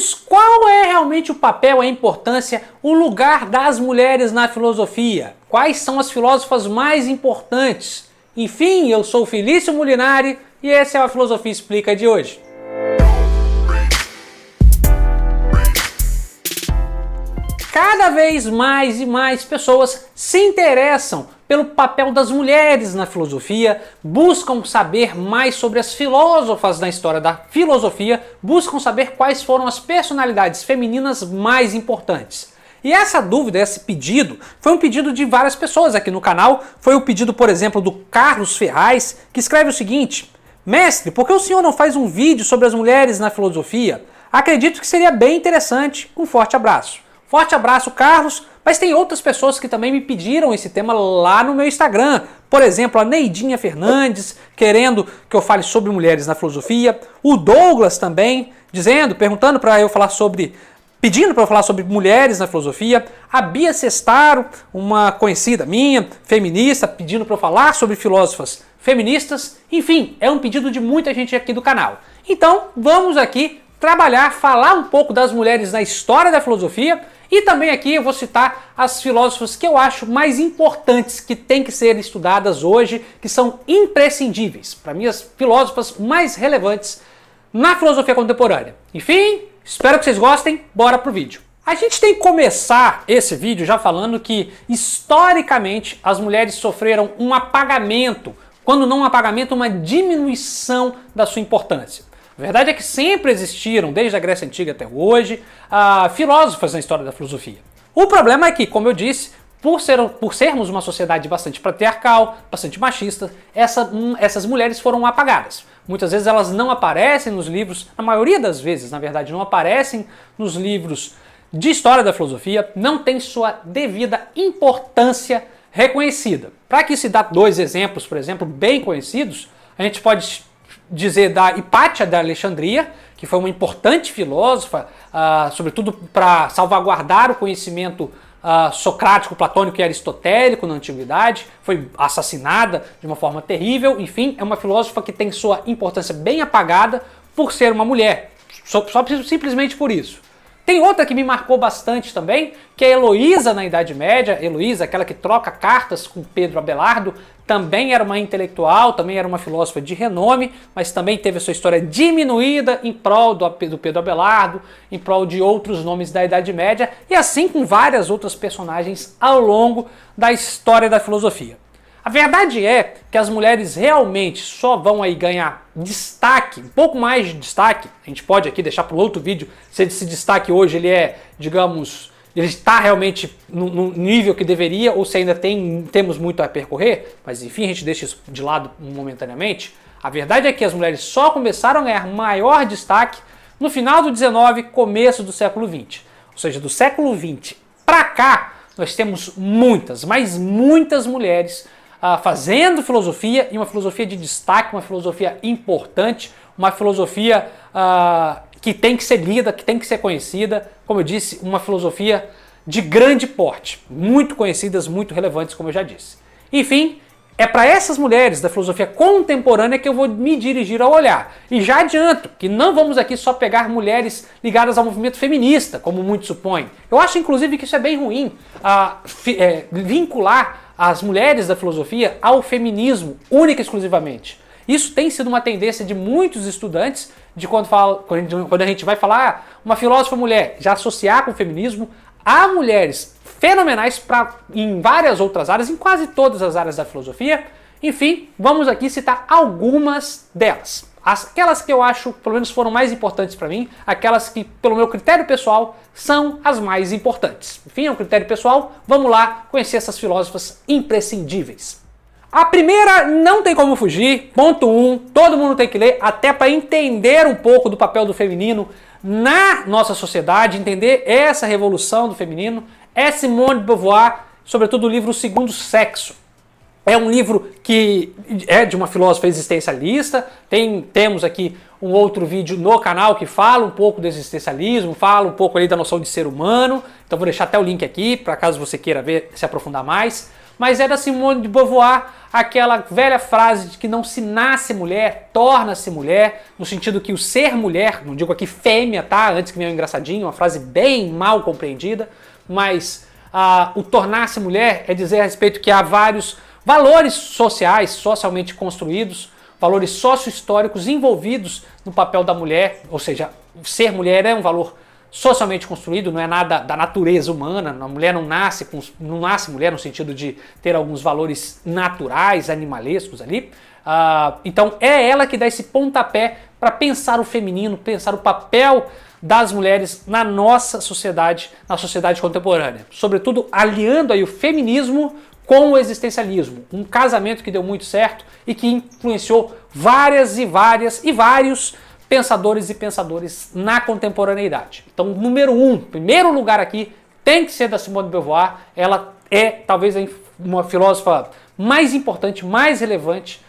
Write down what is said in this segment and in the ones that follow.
Mas qual é realmente o papel, a importância, o lugar das mulheres na filosofia? Quais são as filósofas mais importantes? Enfim, eu sou o Felício Molinari e essa é a Filosofia Explica de hoje. Cada vez mais e mais pessoas se interessam pelo papel das mulheres na filosofia, buscam saber mais sobre as filósofas na história da filosofia, buscam saber quais foram as personalidades femininas mais importantes. E essa dúvida, esse pedido, foi um pedido de várias pessoas aqui no canal. Foi o pedido, por exemplo, do Carlos Ferraz, que escreve o seguinte: mestre, por que o senhor não faz um vídeo sobre as mulheres na filosofia? Acredito que seria bem interessante. Um forte abraço. Forte abraço, Carlos, mas tem outras pessoas que também me pediram esse tema lá no meu Instagram. Por exemplo, a Neidinha Fernandes, querendo que eu fale sobre mulheres na filosofia. O Douglas também, perguntando para eu falar sobre, pedindo para eu falar sobre mulheres na filosofia. A Bia Sestaro, uma conhecida minha, feminista, pedindo para eu falar sobre filósofas feministas. Enfim, é um pedido de muita gente aqui do canal. Então, vamos aqui trabalhar, falar um pouco das mulheres na história da filosofia. E também aqui eu vou citar as filósofas que eu acho mais importantes, que têm que ser estudadas hoje, que são imprescindíveis, para mim as filósofas mais relevantes na filosofia contemporânea. Enfim, espero que vocês gostem, bora pro vídeo. A gente tem que começar esse vídeo já falando que, historicamente, as mulheres sofreram um apagamento, quando não um apagamento, uma diminuição da sua importância. A verdade é que sempre existiram, desde a Grécia Antiga até hoje, filósofas na história da filosofia. O problema é que, como eu disse, por sermos uma sociedade bastante patriarcal, bastante machista, essas mulheres foram apagadas. Muitas vezes elas não aparecem nos livros, na maioria das vezes, na verdade, não aparecem nos livros de história da filosofia, não tem sua devida importância reconhecida. Para aqui se dar dois exemplos, por exemplo, bem conhecidos, a gente pode dizer da Hipátia da Alexandria, que foi uma importante filósofa, sobretudo para salvaguardar o conhecimento socrático, platônico e aristotélico na antiguidade, foi assassinada de uma forma terrível. Enfim, é uma filósofa que tem sua importância bem apagada por ser uma mulher, simplesmente por isso. Tem outra que me marcou bastante também, que é Heloísa na Idade Média. Heloísa, aquela que troca cartas com Pedro Abelardo, também era uma intelectual, também era uma filósofa de renome, mas também teve a sua história diminuída em prol do Pedro Abelardo, em prol de outros nomes da Idade Média, e assim com várias outras personagens ao longo da história da filosofia. A verdade é que as mulheres realmente só vão aí ganhar destaque, um pouco mais de destaque. A gente pode aqui deixar para o outro vídeo se esse destaque hoje ele é, digamos, ele está realmente no nível que deveria ou se ainda temos muito a percorrer, mas enfim, a gente deixa isso de lado momentaneamente. A verdade é que as mulheres só começaram a ganhar maior destaque no final do XIX, começo do século XX. Ou seja, do século XX para cá, nós temos muitas, mas muitas mulheres fazendo filosofia, e uma filosofia de destaque, uma filosofia importante, uma filosofia que tem que ser lida, que tem que ser conhecida, como eu disse, uma filosofia de grande porte, muito conhecidas, muito relevantes, como eu já disse. Enfim, é para essas mulheres da filosofia contemporânea que eu vou me dirigir ao olhar. E já adianto que não vamos aqui só pegar mulheres ligadas ao movimento feminista, como muitos supõem. Eu acho, inclusive, que isso é bem ruim, vincular as mulheres da filosofia ao feminismo, única e exclusivamente. Isso tem sido uma tendência de muitos estudantes, de quando a gente vai falar uma filósofa mulher, já associar com o feminismo, há mulheres fenomenais em várias outras áreas, em quase todas as áreas da filosofia. Enfim, vamos aqui citar algumas delas. Aquelas que eu acho, pelo menos, foram mais importantes para mim, aquelas que, pelo meu critério pessoal, são as mais importantes. Enfim, é um critério pessoal, vamos lá conhecer essas filósofas imprescindíveis. A primeira não tem como fugir, ponto 1, todo mundo tem que ler, até para entender um pouco do papel do feminino na nossa sociedade, entender essa revolução do feminino, é Simone de Beauvoir, sobretudo o livro O Segundo Sexo. É um livro que é de uma filósofa existencialista, temos aqui um outro vídeo no canal que fala um pouco do existencialismo, fala um pouco ali da noção de ser humano, então vou deixar até o link aqui, para caso você queira ver, se aprofundar mais. mas é da Simone de Beauvoir aquela velha frase de que não se nasce mulher, torna-se mulher, no sentido que o ser mulher, não digo aqui fêmea, tá? Antes que venha o engraçadinho, uma frase bem mal compreendida, mas o tornar-se mulher é dizer a respeito que há vários valores sociais, socialmente construídos, valores socio-históricos envolvidos no papel da mulher, ou seja, ser mulher é um valor socialmente construído, não é nada da natureza humana, a mulher não nasce mulher no sentido de ter alguns valores naturais, animalescos ali. Então é ela que dá esse pontapé para pensar o feminino, pensar o papel das mulheres na nossa sociedade, na sociedade contemporânea. Sobretudo aliando aí o feminismo com o existencialismo, um casamento que deu muito certo e que influenciou vários pensadores e pensadores na contemporaneidade. Então, primeiro lugar aqui, tem que ser da Simone de Beauvoir. Ela é talvez uma filósofa mais importante, mais relevante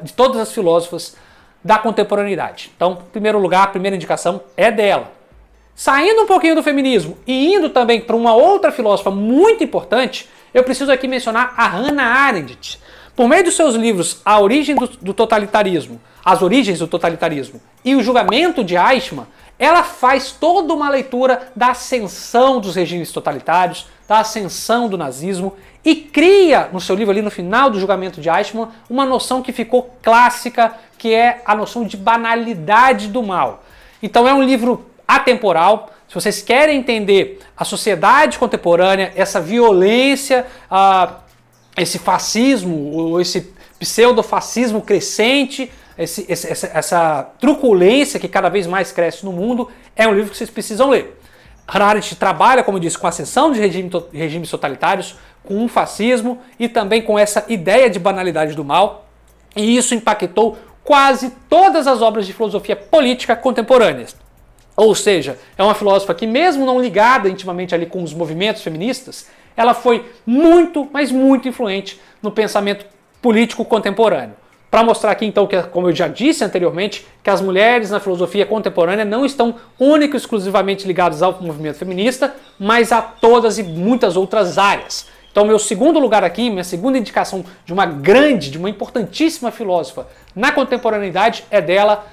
de todas as filósofas da contemporaneidade. Então, primeiro lugar, a primeira indicação é dela. Saindo um pouquinho do feminismo e indo também para uma outra filósofa muito importante, eu preciso aqui mencionar a Hannah Arendt. Por meio dos seus livros A Origem do Totalitarismo, As Origens do Totalitarismo e O Julgamento de Eichmann, ela faz toda uma leitura da ascensão dos regimes totalitários, da ascensão do nazismo e cria no seu livro ali no final do Julgamento de Eichmann uma noção que ficou clássica, que é a noção de banalidade do mal. Então é um livro atemporal. Se vocês querem entender a sociedade contemporânea, essa violência, esse fascismo, esse pseudofascismo crescente, essa truculência que cada vez mais cresce no mundo, é um livro que vocês precisam ler. Hannah Arendt trabalha, como eu disse, com a ascensão de regimes totalitários, com o fascismo e também com essa ideia de banalidade do mal, e isso impactou quase todas as obras de filosofia política contemporâneas. Ou seja, é uma filósofa que, mesmo não ligada intimamente ali com os movimentos feministas, ela foi muito, mas muito influente no pensamento político contemporâneo. Para mostrar aqui, então, que, como eu já disse anteriormente, que as mulheres na filosofia contemporânea não estão única e exclusivamente ligadas ao movimento feminista, mas a todas e muitas outras áreas. Então, meu segundo lugar aqui, minha segunda indicação de uma importantíssima filósofa na contemporaneidade é dela,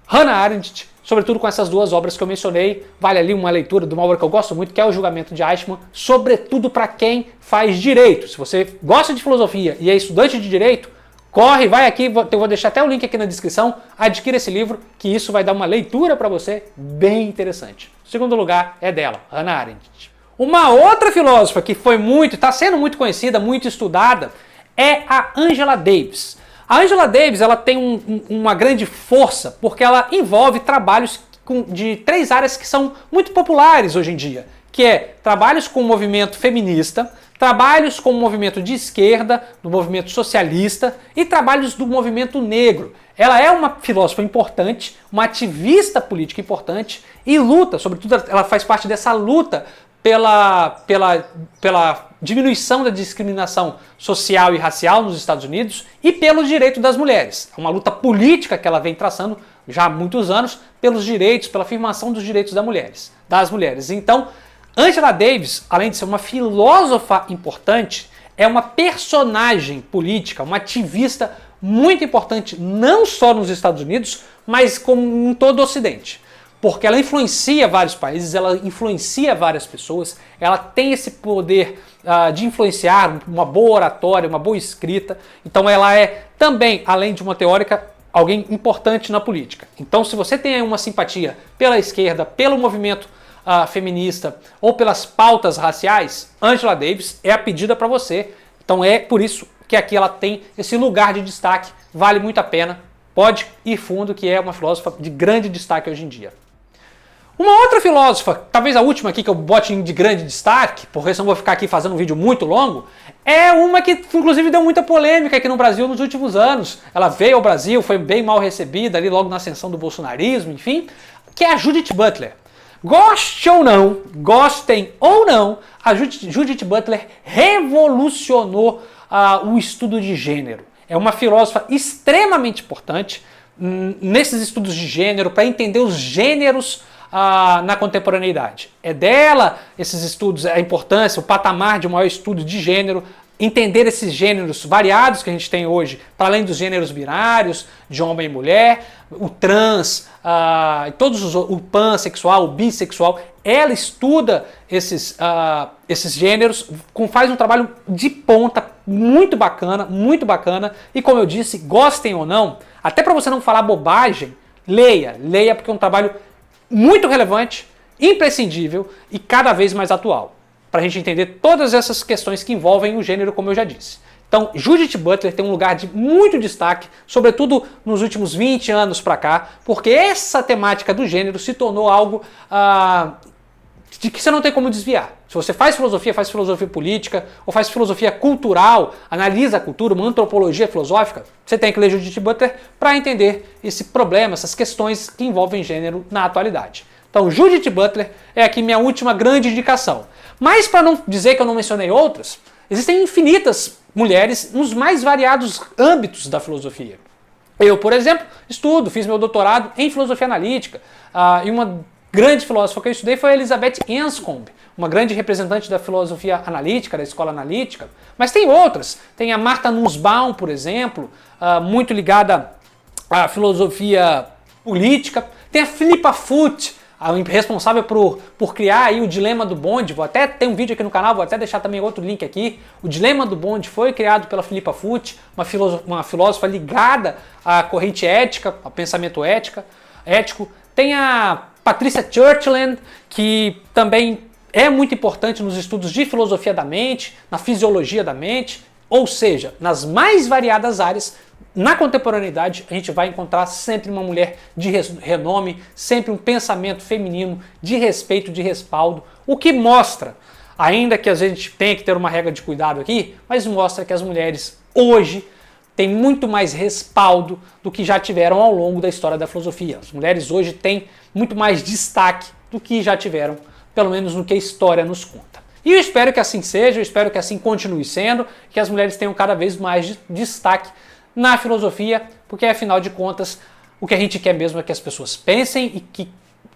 Hannah Arendt, sobretudo com essas duas obras que eu mencionei. Vale ali uma leitura de uma obra que eu gosto muito, que é O Julgamento de Eichmann, sobretudo para quem faz direito. Se você gosta de filosofia e é estudante de direito, corre, vai aqui, eu vou deixar até o link aqui na descrição, adquira esse livro, que isso vai dar uma leitura para você bem interessante. O segundo lugar é dela, Hannah Arendt. Uma outra filósofa que está sendo muito conhecida, muito estudada, é a Angela Davis. A Angela Davis ela tem uma grande força porque ela envolve trabalhos de 3 áreas que são muito populares hoje em dia, que é trabalhos com o movimento feminista, trabalhos com o movimento de esquerda, do movimento socialista e trabalhos do movimento negro. Ela é uma filósofa importante, uma ativista política importante e luta, sobretudo ela faz parte dessa luta pela diminuição da discriminação social e racial nos Estados Unidos e pelos direitos das mulheres. É uma luta política que ela vem traçando já há muitos anos pelos direitos, pela afirmação dos direitos das mulheres. Então, Angela Davis, além de ser uma filósofa importante, é uma personagem política, uma ativista muito importante, não só nos Estados Unidos, mas como em todo o Ocidente. Porque ela influencia vários países, ela influencia várias pessoas, ela tem esse poder de influenciar, uma boa oratória, uma boa escrita. Então ela é também, além de uma teórica, alguém importante na política. Então se você tem uma simpatia pela esquerda, pelo movimento feminista ou pelas pautas raciais, Angela Davis é a pedida para você. Então é por isso que aqui ela tem esse lugar de destaque, vale muito a pena, pode ir fundo, que é uma filósofa de grande destaque hoje em dia. Uma outra filósofa, talvez a última aqui que eu bote de grande destaque, porque senão vou ficar aqui fazendo um vídeo muito longo, é uma que inclusive deu muita polêmica aqui no Brasil nos últimos anos. Ela veio ao Brasil, foi bem mal recebida ali logo na ascensão do bolsonarismo, enfim, que é a Judith Butler. Gostem ou não, a Judith Butler revolucionou o estudo de gênero. É uma filósofa extremamente importante nesses estudos de gênero, para entender os gêneros na contemporaneidade. É dela esses estudos, a importância, o patamar de um maior estudo de gênero entender esses gêneros variados que a gente tem hoje, para além dos gêneros binários, de homem e mulher, o trans, o pansexual, o bissexual. Ela estuda esses gêneros, faz um trabalho de ponta muito bacana, e como eu disse, gostem ou não, até para você não falar bobagem, leia porque é um trabalho muito relevante, imprescindível e cada vez mais atual, para a gente entender todas essas questões que envolvem o gênero, como eu já disse. Então, Judith Butler tem um lugar de muito destaque, sobretudo nos últimos 20 anos para cá, porque essa temática do gênero se tornou algo de que você não tem como desviar. Se você faz filosofia política, ou faz filosofia cultural, analisa a cultura, uma antropologia filosófica, você tem que ler Judith Butler para entender esse problema, essas questões que envolvem gênero na atualidade. Então, Judith Butler é aqui minha última grande indicação. Mas, para não dizer que eu não mencionei outras, existem infinitas mulheres nos mais variados âmbitos da filosofia. Eu, por exemplo, fiz meu doutorado em filosofia analítica, e uma grande filósofa que eu estudei foi a Elizabeth Anscombe, uma grande representante da filosofia analítica, da escola analítica. Mas tem outras. Tem a Martha Nussbaum, por exemplo, muito ligada à filosofia política. Tem a Philippa Foot, responsável por criar aí o Dilema do Bonde. Tem um vídeo aqui no canal, vou até deixar também outro link aqui. O Dilema do Bonde foi criado pela Philippa Foot, uma filósofa ligada à corrente ética, ao pensamento ético. Tem a Patricia Churchland, que também é muito importante nos estudos de filosofia da mente, na fisiologia da mente, ou seja, nas mais variadas áreas. Na contemporaneidade, a gente vai encontrar sempre uma mulher de renome, sempre um pensamento feminino de respeito, de respaldo, o que mostra, ainda que a gente tenha que ter uma regra de cuidado aqui, mas mostra que as mulheres hoje têm muito mais respaldo do que já tiveram ao longo da história da filosofia. As mulheres hoje têm muito mais destaque do que já tiveram, pelo menos no que a história nos conta. E eu espero que assim seja, eu espero que assim continue sendo, que as mulheres tenham cada vez mais destaque na filosofia, porque afinal de contas o que a gente quer mesmo é que as pessoas pensem e que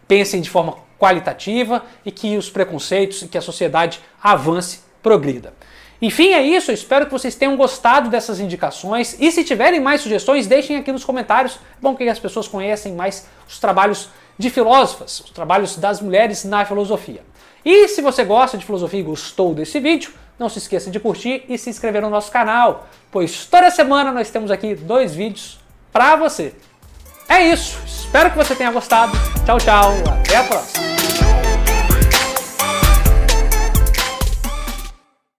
pensem de forma qualitativa e que os preconceitos e que a sociedade avance, progrida. Enfim, é isso, eu espero que vocês tenham gostado dessas indicações e se tiverem mais sugestões, deixem aqui nos comentários. É bom que as pessoas conhecem mais os trabalhos de filósofas, os trabalhos das mulheres na filosofia. E se você gosta de filosofia e gostou desse vídeo, não se esqueça de curtir e se inscrever no nosso canal, pois toda semana nós temos aqui 2 vídeos para você. É isso, espero que você tenha gostado. Tchau, tchau, até a próxima.